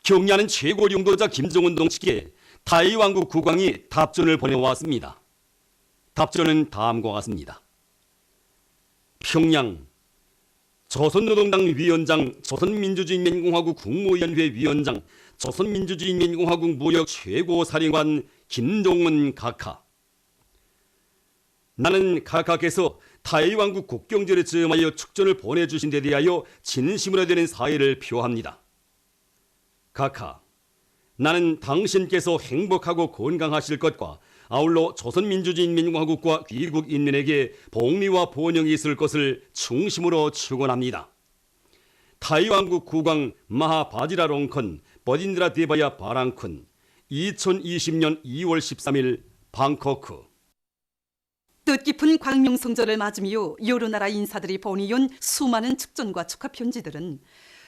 경야는 최고 용도자 김정은 동지께 타이 왕국 국왕이 답전을 보내왔습니다. 답전은 다음과 같습니다. 평양 조선노동당 위원장, 조선민주주의인민공화국 국무위원회 위원장, 조선민주주의인민공화국 무역 최고사령관 김정은 각하. 나는 각하께서 타이 왕국 국경절에 즈음하여 축전을 보내주신 데 대하여 진심으로 되는 사의를 표합니다. 각하, 나는 당신께서 행복하고 건강하실 것과 아울러 조선민주주의인민공화국과 귀국 인민에게 복리와 번영이 있을 것을 충심으로 축원합니다. 타이 왕국 국왕 마하바지라 롱컨 버딘드라 데바야 바랑쿤 2020년 2월 13일 방코크. 뜻깊은 광명성절을 맞으며 여러 나라 인사들이 보내온 수많은 축전과 축하 편지들은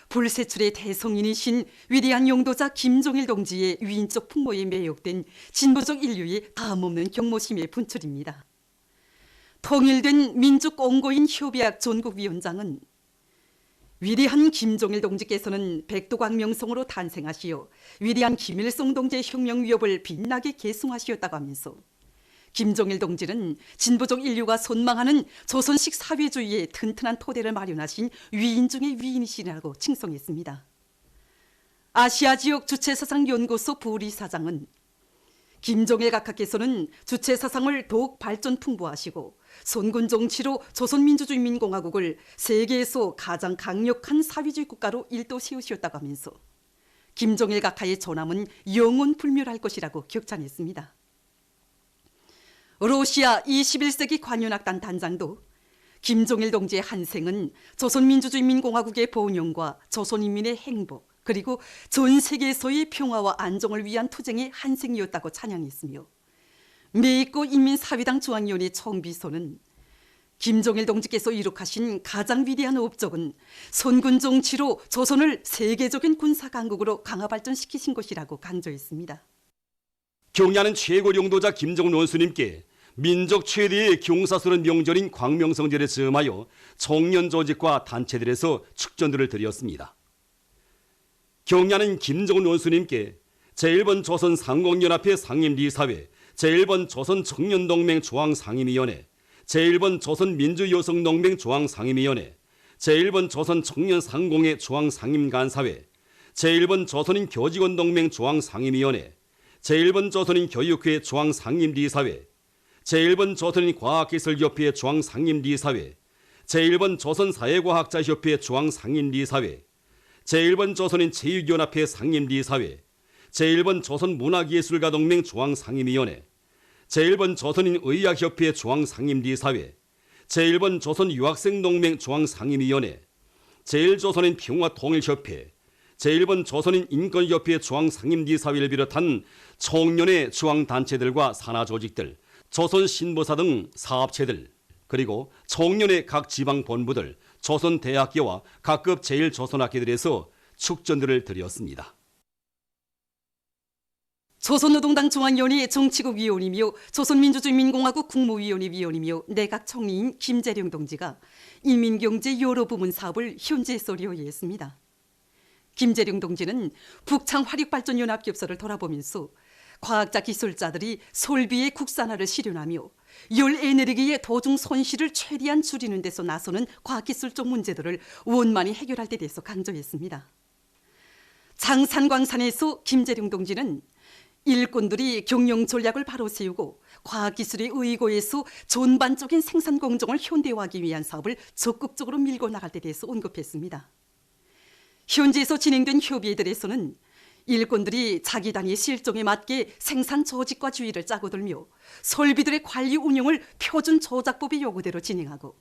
불세출의 대성인이신 위대한 용도자 김종일 동지의 위인적 풍모에 매혹된 진보적 인류의 다음없는 경모심의 분출입니다. 통일된 민주공고인 협의학 전국위원장은 위대한 김종일 동지께서는 백두광명성으로 탄생하시어 위대한 김일성 동지의 혁명 위협을 빛나게 계승하시었다고 하면서 김종일 동지는 진보적 인류가 선망하는 조선식 사회주의의 튼튼한 토대를 마련하신 위인 중의 위인이시라고 칭송했습니다. 아시아 지역 주체사상연구소 부리사장은 김종일 각하께서는 주체사상을 더욱 발전 풍부하시고 선군 정치로 조선민주주의인민공화국을 세계에서 가장 강력한 사회주의 국가로 일도 세우셨다고 하면서 김종일 각하의 존함은 영원 불멸할 것이라고 격찬했습니다. 러시아 21세기 관현악단 단장도 김종일 동지의 한생은 조선민주주의인민공화국의 번영과 조선인민의 행복 그리고 전 세계에서의 평화와 안정을 위한 투쟁의 한생이었다고 찬양했으며 메이꺼 인민사회당 중앙위원회 총비서는 김종일 동지께서 이룩하신 가장 위대한 업적은 선군 정치로 조선을 세계적인 군사강국으로 강화 발전시키신 것이라고 강조했습니다. 경야는 최고 용도자 김정은 원수님께 민족 최대의 경사스러운 명절인 광명성절에 즈음하여 청년 조직과 단체들에서 축전들을 드렸습니다. 경야는 김정은 원수님께 제1번 조선 상공연합회 상임리사회, 제1번 조선 청년동맹 중앙상임위원회, 제1번 조선 민주여성동맹 중앙상임위원회, 제1번 조선 청년상공회 중앙상임간사회, 제1번 조선인 교직원동맹 중앙상임위원회, 제1번 조선인 교육회 중앙상임리사회, 제1번 조선인 과학기술협회 중앙상임리사회, 제1번 조선사회과학자협회 중앙상임리사회, 제1번 조선인 체육연합회 상임리사회, 제1번 조선문화예술가동맹 중앙상임위원회, 제1번 조선인 의학협회 중앙상임리사회, 제1번 조선유학생동맹 중앙상임위원회, 제1조선인 평화통일협회, 제1번 조선인 인권협회 중앙상임리사회를 비롯한 청년의 중앙단체들과 산하조직들, 조선신보사 등 사업체들, 그리고 청년의 각 지방본부들, 조선대학교와 각급 제1조선학교들에서 축전들을 드렸습니다. 조선노동당 중앙위원회 정치국 위원이며 조선민주주의인민공화국 국무위원회 위원이며 내각총리인 김재룡 동지가 인민경제 여러 부문 사업을 현지에서 료해했습니다. 김재룡 동지는 북창화력발전연합협소를 돌아보면서 과학자 기술자들이 설비의 국산화를 실현하며 열에너지의 도중 손실을 최대한 줄이는 데서 나서는 과학기술적 문제들을 원만히 해결할 데 대해서 강조했습니다. 장산광산에서 김재룡 동지는 일꾼들이 경영 전략을 바로 세우고 과학기술의 의고에서 전반적인 생산 공정을 현대화하기 위한 사업을 적극적으로 밀고 나갈 데 대해서 언급했습니다. 현지에서 진행된 협의회들에서는 일꾼들이 자기 단위 실정에 맞게 생산 조직과 주의를 짜고 들며 설비들의 관리 운영을 표준 조작법의 요구대로 진행하고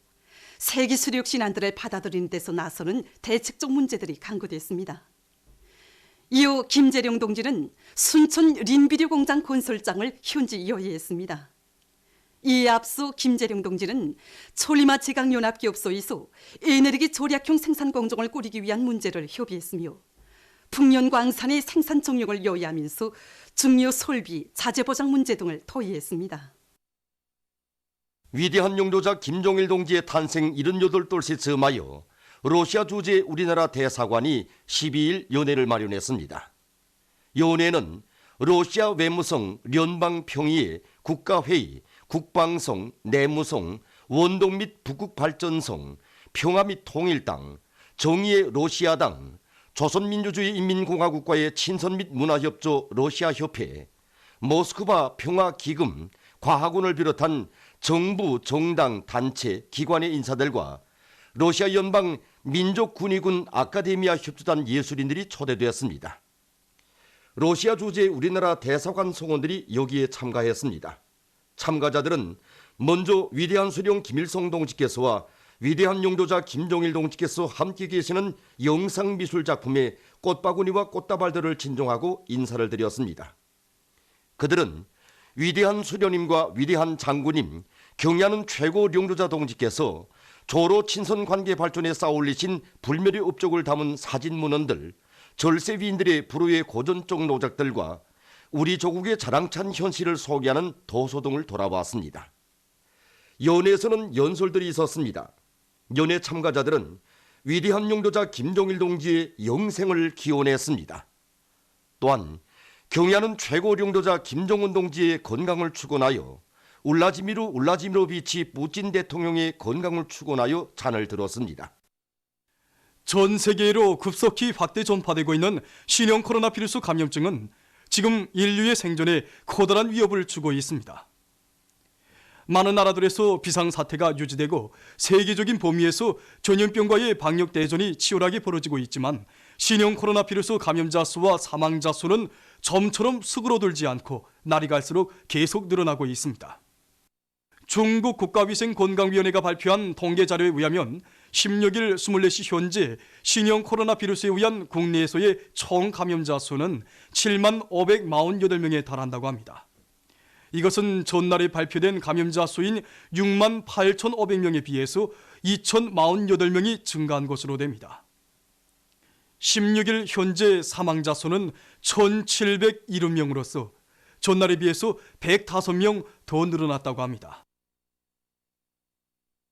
세기술역 신안들을 받아들이는 데서 나서는 대책적 문제들이 강구됐습니다. 이후 김재룡 동지는 순천 린비료 공장 건설장을 현지 여회했습니다. 이에 앞서 김재룡 동지는 촐리마 제강연합기업소에서 에너지 절약형 생산 공정을 꾸리기 위한 문제를 협의했으며 풍년광산의 생산 정력을 요구하면서 중요 설비, 자재 보장 문제 등을 토의했습니다. 위대한 용도자 김종일 동지의 탄생 78돌째 즈음하여 러시아 주재 우리나라 대사관이 12일 연회를 마련했습니다. 연회는 러시아 외무성, 연방평의회, 국가회의, 국방성, 내무성, 원동 및 북극발전성, 평화 및 통일당, 정의의 러시아당, 조선민주주의 인민공화국과의 친선 및 문화협조 러시아협회, 모스크바 평화기금, 과학원을 비롯한 정부, 정당, 단체, 기관의 인사들과 러시아 연방 민족군의군 아카데미아 협조단 예술인들이 초대되었습니다. 러시아 주재 우리나라 대사관 성원들이 여기에 참가했습니다. 참가자들은 먼저 위대한 수령 김일성 동지께서와 위대한 용도자 김종일 동지께서 함께 계시는 영상미술 작품의 꽃바구니와 꽃다발들을 진정하고 인사를 드렸습니다. 그들은 위대한 수령님과 위대한 장군님, 경의하는 최고 용도자 동지께서 조로 친선 관계 발전에 쌓아올리신 불멸의 업적을 담은 사진 문헌들, 절세위인들의 불후의 고전적 노작들과 우리 조국의 자랑찬 현실을 소개하는 도서 등을 돌아봤습니다. 연회에서는 연설들이 있었습니다. 연회 참가자들은 위대한 용도자 김종일 동지의 영생을 기원했습니다. 또한 경의하는 최고 용도자 김정은 동지의 건강을 축원하여 울라지미르 울라지미로비치 푸틴 대통령의 건강을 축원하여 찬을 들었습니다. 전 세계로 급속히 확대 전파되고 있는 신형 코로나 바이러스 감염증은 지금 인류의 생존에 커다란 위협을 주고 있습니다. 많은 나라들에서 비상사태가 유지되고 세계적인 범위에서 전염병과의 방역 대전이 치열하게 벌어지고 있지만 신형 코로나 바이러스 감염자 수와 사망자 수는 점처럼 수그러들지 않고 날이 갈수록 계속 늘어나고 있습니다. 중국 국가위생건강위원회가 발표한 통계 자료에 의하면 16일 24시 현재 신형 코로나 바이러스에 의한 국내에서의 총 감염자 수는 7만 548명에 달한다고 합니다. 이것은 전날에 발표된 감염자 수인 6만 8,500명에 비해서 2,048명이 증가한 것으로 됩니다. 16일 현재 사망자 수는 1,770명으로서 전날에 비해서 105명 더 늘어났다고 합니다.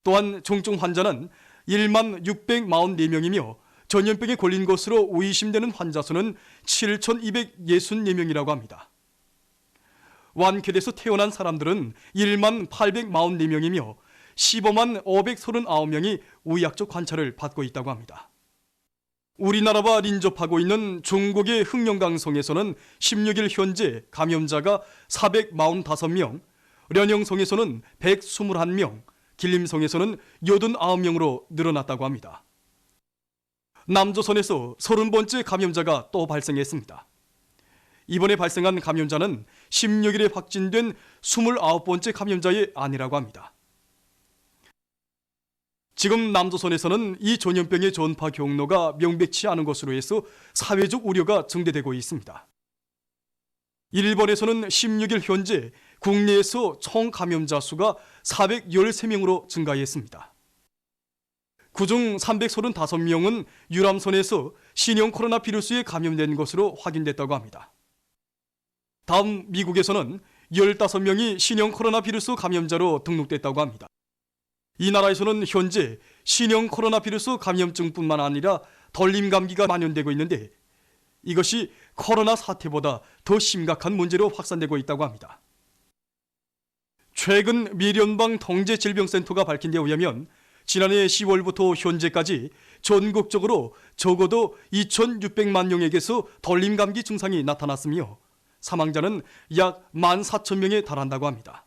또한 중증 환자는 1만 644명이며 전염병에 걸린 것으로 의심되는 환자 수는 7,264명이라고 합니다. 완쾌돼서 태어난 사람들은 1만 844명이며 15만 539명이 의학적 관찰을 받고 있다고 합니다. 우리나라와 인접하고 있는 중국의 흑룡강성에서는 16일 현재 감염자가 445명, 련영성에서는 121명, 길림성에서는 89명으로 늘어났다고 합니다. 남조선에서 30번째 감염자가 또 발생했습니다. 이번에 발생한 감염자는 16일에 확진된 29번째 감염자의 아내라고 합니다. 지금 남조선에서는 이 전염병의 전파 경로가 명백치 않은 것으로 해서 사회적 우려가 증대되고 있습니다. 일본에서는 16일 현재 국내에서 총 감염자 수가 413명으로 증가했습니다. 그중 335명은 유람선에서 신형 코로나 바이러스에 감염된 것으로 확인됐다고 합니다. 다음 미국에서는 15명이 신형 코로나 바이러스 감염자로 등록됐다고 합니다. 이 나라에서는 현재 신형 코로나 바이러스 감염증뿐만 아니라 덜림 감기가 만연되고 있는데 이것이 코로나 사태보다 더 심각한 문제로 확산되고 있다고 합니다. 최근 미련방 통제질병센터가 밝힌 데 의하면 지난해 10월부터 현재까지 전국적으로 적어도 2,600만 명에게서 덜림 감기 증상이 나타났으며 사망자는 약 14,000명에 달한다고 합니다.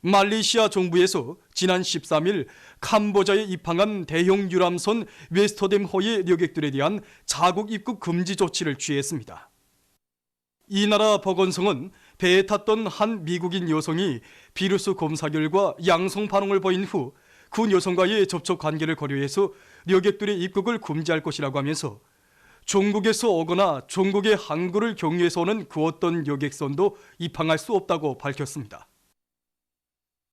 말레이시아 정부에서 지난 13일 캄보자에 입항한 대형 유람선 웨스터댐호의 여객들에 대한 자국 입국 금지 조치를 취했습니다. 이 나라 보건성은 배에 탔던 한 미국인 여성이 비루스 검사 결과 양성 반응을 보인 후 그 여성과의 접촉 관계를 고려해서 여객들의 입국을 금지할 것이라고 하면서 중국에서 오거나 중국의 항구를 경유해서 오는 그 어떤 여객선도 입항할 수 없다고 밝혔습니다.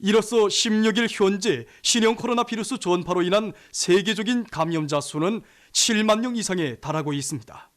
이로써 16일 현재 신형 코로나 바이러스 전파로 인한 세계적인 감염자 수는 7만 명 이상에 달하고 있습니다.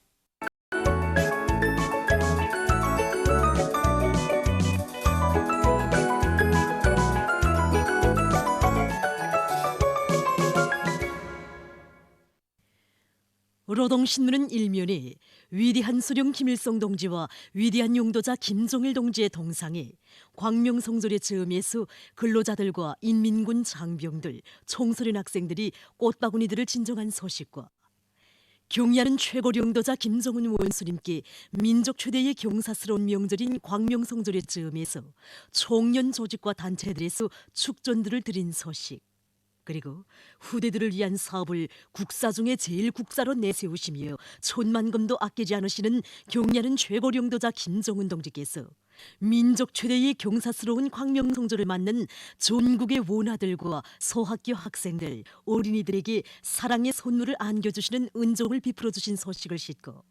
노동신문은 일면에 위대한 수령 김일성 동지와 위대한 용도자 김정일 동지의 동상에 광명성졸의 즈음에서 근로자들과 인민군 장병들, 청소년 학생들이 꽃바구니들을 진정한 소식과 경의하는 최고 용도자 김정은 원수님께 민족 최대의 경사스러운 명절인 광명성졸의 즈음에서 총련 조직과 단체들에서 축전들을 드린 소식, 그리고 후대들을 위한 사업을 국사 중에 제일 국사로 내세우시며 천만금도 아끼지 않으시는 경의하는 최고領導자 김정은 동지께서 민족 최대의 경사스러운 광명성조를 맞는 전국의 원아들과 소학교 학생들, 어린이들에게 사랑의 선물을 안겨주시는 은총을 베풀어 주신 소식을 싣고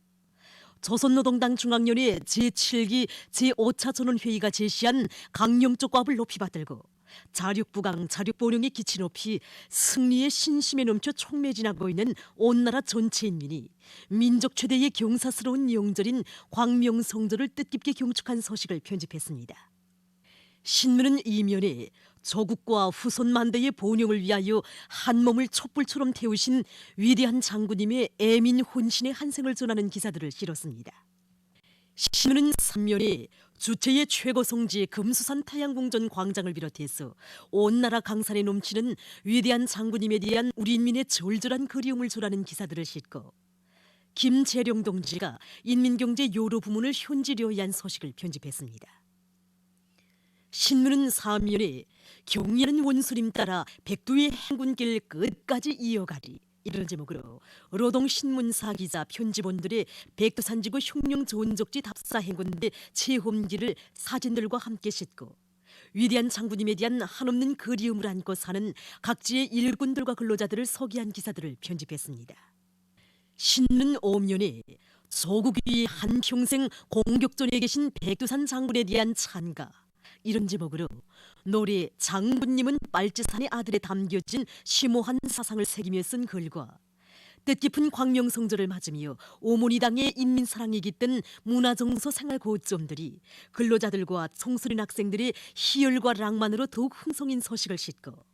조선노동당 중앙위원회 제7기 제5차 전원회의가 제시한 강령적 값을 높이 받들고 자륙부강, 자륙보령의 기치 높이 승리의 신심에 넘쳐 촉매진하고 있는 온 나라 전체 인민이 민족 최대의 경사스러운 명절인 광명성조를 뜻깊게 경축한 소식을 편집했습니다. 신문은 이면에 조국과 후손 만대의 번영을 위하여 한 몸을 촛불처럼 태우신 위대한 장군님의 애민 혼신의 한생을 전하는 기사들을 실었습니다. 신문은 3면에 주체의 최고 성지 금수산 태양궁전 광장을 비롯해서 온 나라 강산에 넘치는 위대한 장군님에 대한 우리 인민의 절절한 그리움을 조라는 기사들을 싣고 김재룡 동지가 인민경제 요로 부문을 현지료의한 소식을 편집했습니다. 신문은 3면에 경의하는 원수님 따라 백두의 행군길 끝까지 이어가리, 이런 제목으로 노동신문사 기자 편집원들의 백두산지구 흉룡 전적지 답사 행군대 체험기를 사진들과 함께 싣고 위대한 장군님에 대한 한없는 그리움을 안고 사는 각지의 일꾼들과 근로자들을 소개한 기사들을 편집했습니다. 신문 5면에 조국이 한평생 공격전에 계신 백두산 장군에 대한 찬가, 이런 제목으로 노래 장군님은 빨치산의 아들에 담겨진 심오한 사상을 새기며 쓴 글과 뜻깊은 광명성조를 맞으며 오모니 당의 인민사랑이 깃든 문화정서 생활 고점들이 근로자들과 청소년 학생들의 희열과 낭만으로 더욱 흥성인 소식을 싣고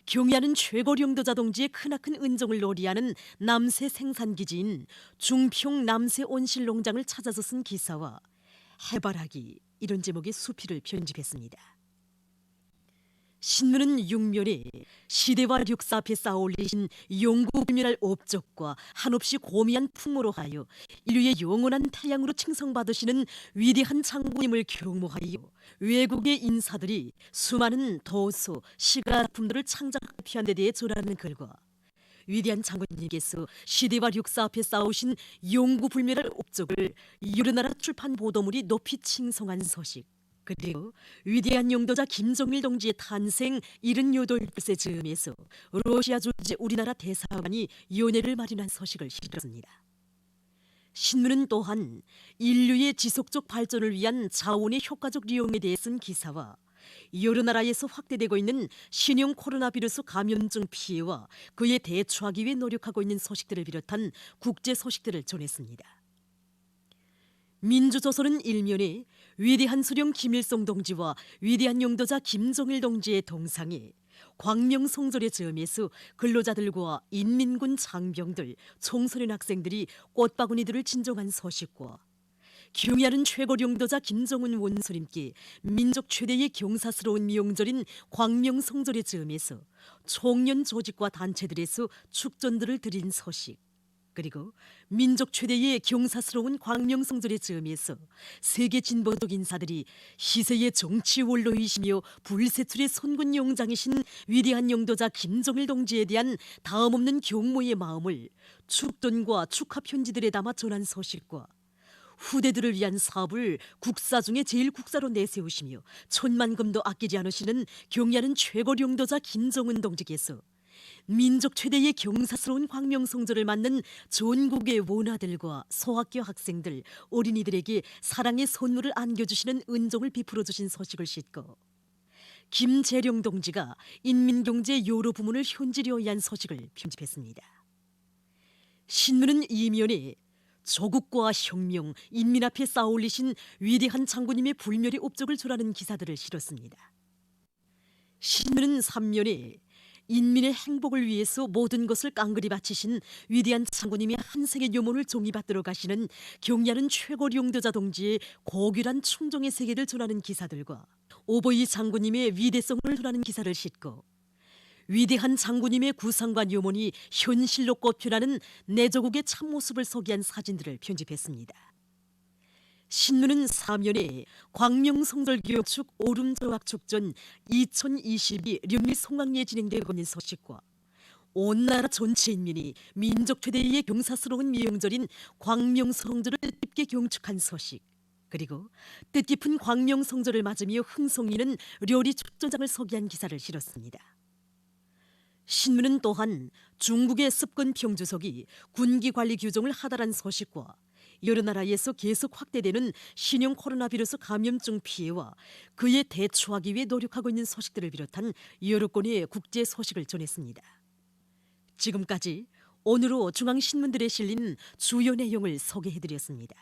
경의하는 최고領導자 동지의 크나큰 은총을 노리하는 남새 생산기지인 중평 남새 온실농장을 찾아서 쓴 기사와 해바라기, 이런 제목의 수필을 편집했습니다. 신문은 6면에 시대와 역사 앞에 쌓아올리신 영구불멸할 업적과 한없이 고미한 풍모로 하여 인류의 영원한 태양으로 칭송받으시는 위대한 장군님을 경모하여 외국의 인사들이 수많은 도서, 시가품들을 창작한 데 대해 전하는 글과 위대한 장군님께서 시대와 역사 앞에 쌓으신 영구불멸할 업적을 여러 나라 출판 보도물이 높이 칭송한 소식, 그리고 위대한 용도자 김정일 동지의 탄생 78세 즈음에서 러시아 주재 우리나라 대사관이 연회를 마련한 소식을 실었습니다. 신문은 또한 인류의 지속적 발전을 위한 자원의 효과적利用에 대해 쓴 기사와 여러 나라에서 확대되고 있는 신형 코로나 바이러스 감염증 피해와 그에 대처하기 위해 노력하고 있는 소식들을 비롯한 국제 소식들을 전했습니다. 민주조선은 일면에 위대한 수령 김일성 동지와 위대한 용도자 김정일 동지의 동상에 광명성절의 즈음에서 근로자들과 인민군 장병들, 청소년 학생들이 꽃바구니들을 진정한 소식과 경의하는 최고領導자 김정은 원수님께 민족 최대의 경사스러운 명절인 광명성절의 즈음에서 총련 조직과 단체들에서 축전들을 드린 소식, 그리고 민족 최대의 경사스러운 광명성절의 즈음에서 세계 진보적 인사들이 희세의 정치 원로이시며 불세출의 선군 용장이신 위대한 용도자 김정일 동지에 대한 다음없는 경모의 마음을 축돈과 축하 편지들에 담아 전한 소식과 후대들을 위한 사업을 국사 중에 제일 국사로 내세우시며 천만금도 아끼지 않으시는 경의하는 최고領導자 김정은 동지께서 민족 최대의 경사스러운 광명성조를 맞는 전국의 원아들과 소학교 학생들, 어린이들에게 사랑의 선물을 안겨주시는 은총을 베풀어 주신 소식을 싣고 김재룡 동지가 인민경제 요로 부문을 현지려 위한 소식을 편집했습니다. 신문은 이면에 조국과 혁명, 인민 앞에 쌓아올리신 위대한 장군님의 불멸의 업적을 조라는 기사들을 실었습니다. 신문은 3면에 인민의 행복을 위해서 모든 것을 깡그리 바치신 위대한 장군님의 한생의 요문을 종이받들어 가시는 경의하는 최고 용도자 동지의 고귀한 충정의 세계를 전하는 기사들과 오버이 장군님의 위대성을 전하는 기사를 싣고 위대한 장군님의 구상과 요문이 현실로 꼽혀나는 내조국의 참모습을 소개한 사진들을 편집했습니다. 신문은 4면에 광명성절 교축 오름조각축전 2022 령리 송악리에 진행되고 있는 소식과 온 나라 전체 인민이 민족 최대의 경사스러운 미용절인 광명성절을 뜻깊게 경축한 소식, 그리고 뜻깊은 광명성절을 맞으며 흥성이는 료리 축전장을 소개한 기사를 실었습니다. 신문은 또한 중국의 습권 평주석이 군기관리 규정을 하달한 소식과 여러 나라에서 계속 확대되는 신형 코로나 비루스 감염증 피해와 그에 대처하기 위해 노력하고 있는 소식들을 비롯한 여러 건의 국제 소식을 전했습니다. 지금까지 오늘로 중앙신문들에 실린 주요 내용을 소개해드렸습니다.